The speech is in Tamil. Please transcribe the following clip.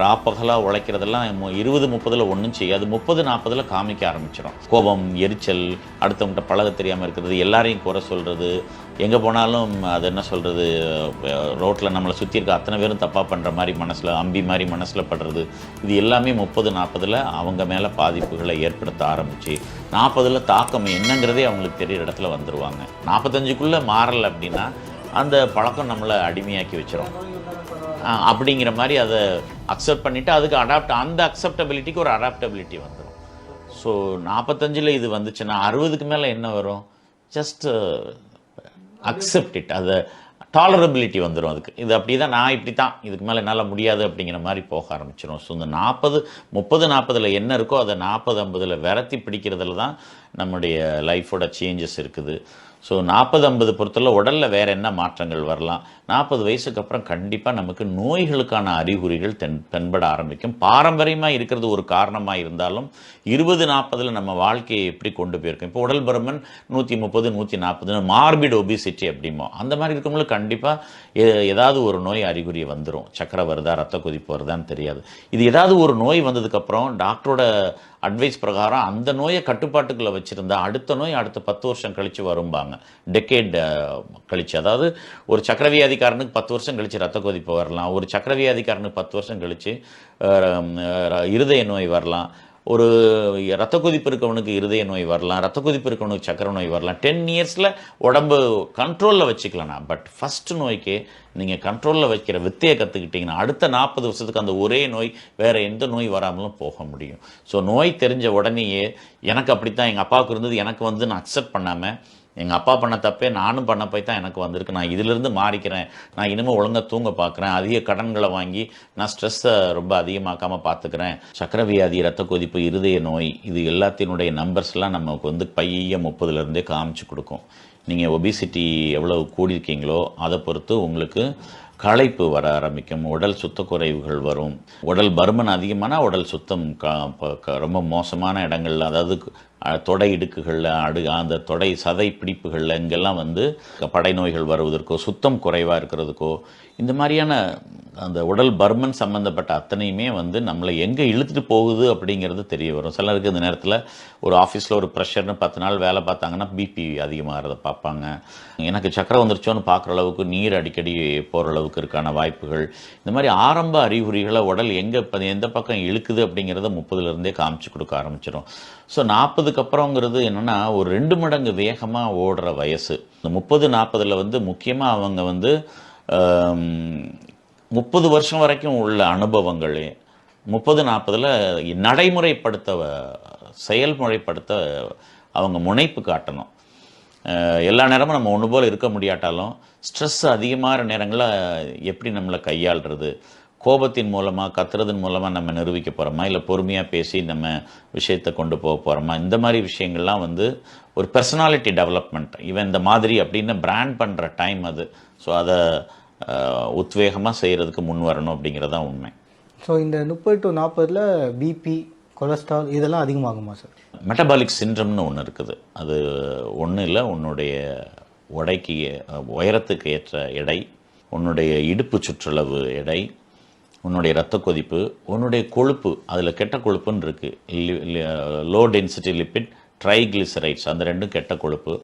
ராப்பகலாக உழைக்கிறதெல்லாம் 20-30 ஒன்றும் செய்யாது. 30-40 காமிக்க ஆரம்பிச்சிடும். கோபம், எரிச்சல், அடுத்தவங்கள்ட்ட பழக தெரியாமல் இருக்கிறது, எல்லாரையும் குறை சொல்கிறது, எங்கே போனாலும் அது என்ன சொல்கிறது, ரோட்டில் நம்மளை சுற்றி இருக்க அத்தனை பேரும் தப்பாக பண்ணுற மாதிரி மனசில் அம்பி மாதிரி மனசில் படுறது, இது எல்லாமே 30-40 அவங்க மேலே பாதிப்புகளை ஏற்படுத்த ஆரம்பித்து 40 தாக்கம் என்னங்கிறதே அவங்களுக்கு தெரிகிற இடத்துல வந்துடுவாங்க. 45க்குள்ளே மாறலை அப்படின்னா அந்த பழக்கம் நம்மளை அடிமையாக்கி வச்சிடும். அப்படிங்கிற மாதிரி அதை அக்செப்ட் பண்ணிவிட்டு அதுக்கு அந்த அக்செப்டபிலிட்டிக்கு ஒரு அடாப்டபிலிட்டி வந்துடும். ஸோ 45 இது வந்துச்சுன்னா 60க்கு மேலே என்ன வரும்? Just accept it. அதை டாலரபிலிட்டி வந்துடும். அதுக்கு இது அப்படி தான், நான் இப்படி தான், இதுக்கு மேலே என்னால் முடியாது அப்படிங்கிற மாதிரி போக ஆரம்பிச்சிடும். ஸோ இந்த 30-40 என்ன இருக்கோ அதை 40-50 விரத்தி பிடிக்கிறதுல தான் நம்முடைய லைஃபோட சேஞ்சஸ் இருக்குது. ஸோ 40-50 பொறுத்தவரை உடலில் வேறு என்ன மாற்றங்கள் வரலாம்? 40 வயசுக்கு அப்புறம் கண்டிப்பாக நமக்கு நோய்களுக்கான அறிகுறிகள் தென்பட ஆரம்பிக்கும். பாரம்பரியமாக இருக்கிறது ஒரு காரணமாக இருந்தாலும் 20-40 நம்ம வாழ்க்கையை எப்படி கொண்டு போயிருக்கோம். இப்போ உடல் பருமன் 130-140 மார்பிட் ஒபிசிட்டி அப்படிமோ அந்த மாதிரி இருக்கவங்களுக்கு கண்டிப்பாக ஏதாவது ஒரு நோய் அறிகுறி வந்துடும். சக்கரை வருதா, ரத்த கொதிப்பு வருதான்னு தெரியாது. இது ஏதாவது ஒரு நோய் வந்ததுக்கப்புறம் டாக்டரோட அட்வைஸ் பிரகாரம் அந்த நோயை கட்டுப்பாட்டுக்குள்ளே வச்சுருந்தா அடுத்த நோய் அடுத்த 10 வருஷம் கழித்து வரும்பாங்க. டெக்கேட் கழிச்சு, அதாவது ஒரு சக்கரவியாதிக்காரனுக்கு 10 வருஷம் கழித்து ரத்த கொதிப்பு வரலாம், ஒரு சக்கரவியாதிக்காரனுக்கு 10 வருஷம் கழித்து இருதய நோய் வரலாம், ஒரு ரத்த கொதிப்பு இருக்கவனுக்கு இருதய நோய் வரலாம், ரத்த கொதிப்பு இருக்கவனுக்கு சக்கரை நோய் வரலாம். 10 இயர்ஸில் உடம்பு கண்ட்ரோலில் வச்சுக்கலாம்னா. பட் ஃபஸ்ட்டு நோய்க்கே நீங்கள் கண்ட்ரோலில் வைக்கிற வித்தையை கற்றுக்கிட்டிங்கன்னா அடுத்த 40 வருஷத்துக்கு அந்த ஒரே நோய் வேறு எந்த நோய் வராமலும் போக முடியும். ஸோ நோய் தெரிஞ்ச உடனேயே எனக்கு அப்படித்தான், எங்கள் அப்பாவுக்கு இருந்தது எனக்கு வந்து நான் அக்செப்ட் பண்ணாமல், எங்கள் அப்பா பண்ண தப்பே நானும் பண்ண போய் தான் எனக்கு வந்திருக்கு, நான் இதிலிருந்து மாறிக்கிறேன், நான் இனிமேல் ஒழுங்காக தூங்க பார்க்குறேன், அதிக கடன்களை வாங்கி நான் ஸ்ட்ரெஸ்ஸை ரொம்ப அதிகமாக்காமல் பார்த்துக்கிறேன். சக்கரவியாதி, ரத்த கொதிப்பு, இருதய நோய், இது எல்லாத்தினுடைய நம்பர்ஸ்லாம் நமக்கு வந்து பைய 30லேருந்தே காமிச்சு கொடுக்கும். நீங்கள் ஒபிசிட்டி எவ்வளவு கூடியிருக்கீங்களோ அதை பொறுத்து உங்களுக்கு களைப்பு வர ஆரம்பிக்கும், உடல் சுத்த குறைவுகள் வரும். உடல் பருமன் அதிகமான உடல் சுத்தம் ரொம்ப மோசமான இடங்கள்ல, அதாவது தொடை இடுக்குகளில் அந்த தொடை சதை பிடிப்புகளில் இங்கெல்லாம் வந்து படை நோய்கள் வருவதற்கோ, சுத்தம் குறைவாக இருக்கிறதுக்கோ, இந்த மாதிரியான அந்த உடல் பருமன் சம்மந்தப்பட்ட அத்தனையுமே வந்து நம்மளை எங்கே இழுத்துட்டு போகுது அப்படிங்கிறது தெரிய வரும். சிலருக்கு இந்த நேரத்தில் ஒரு ஆஃபீஸில் ஒரு ப்ரெஷர்னு 10 நாள் வேலை பார்த்தாங்கன்னா பிபி அதிகமாகிறத பார்ப்பாங்க. எனக்கு சக்கரை வந்துருச்சோன்னு பார்க்குற அளவுக்கு நீர் அடிக்கடி போகிற அளவுக்கு இருக்கான வாய்ப்புகள். இந்த மாதிரி ஆரம்ப அறிகுறிகளை உடல் எந்த பக்கம் இழுக்குது அப்படிங்கிறத 30லேருந்தே காமிச்சு கொடுக்க ஆரம்பிச்சிடும். ஸோ 40க்கு அப்புறங்கிறது என்னென்னா ஒரு 2 மடங்கு வேகமாக ஓடுற வயசு. இந்த 30-40 வந்து முக்கியமாக அவங்க வந்து 30 வருஷம் வரைக்கும் உள்ள அனுபவங்கள் 30-40 செயல்முறைப்படுத்த அவங்க முனைப்பு காட்டணும். எல்லா நேரமும் நம்ம ஒன்று போல் இருக்க முடியாட்டாலும் ஸ்ட்ரெஸ் அதிகமான நேரங்களில் எப்படி நம்மளை கையாளுறது, கோபத்தின் மூலமாக கத்துறதன் மூலமாக நம்ம நிரூபிக்க போகிறோமா, இல்லை பொறுமையாக பேசி நம்ம விஷயத்தை கொண்டு போக போகிறோமா, இந்த மாதிரி விஷயங்கள்லாம் வந்து ஒரு பர்சனாலிட்டி டெவலப்மெண்ட். இவன் இந்த மாதிரி அப்படின்னு பிராண்ட் பண்ணுற டைம் அது. ஸோ அதை உத்வேகமாக செய்கிறதுக்கு முன் வரணும் அப்படிங்கிறது தான் உண்மை. ஸோ இந்த 30-40 பிபி, கொலஸ்ட்ரால் இதெல்லாம் அதிகமாகுமா சார்? மெட்டபாலிக் சிண்ட்ரம்னு ஒன்று இருக்குது. அது ஒன்றும் இல்லை, உன்னுடைய உயரத்துக்கு ஏற்ற எடை, உன்னுடைய இடுப்பு சுற்றளவு எடை, உன்னுடைய இரத்த கொதிப்பு, உன்னுடைய கொழுப்பு, அதில் கெட்ட கொழுப்புன்னு இருக்குது, லோ டென்சிட்டி லிப்பிட், ட்ரைக்ளிசரைட்ஸ், அந்த ரெண்டும் கெட்ட கொழுப்பு.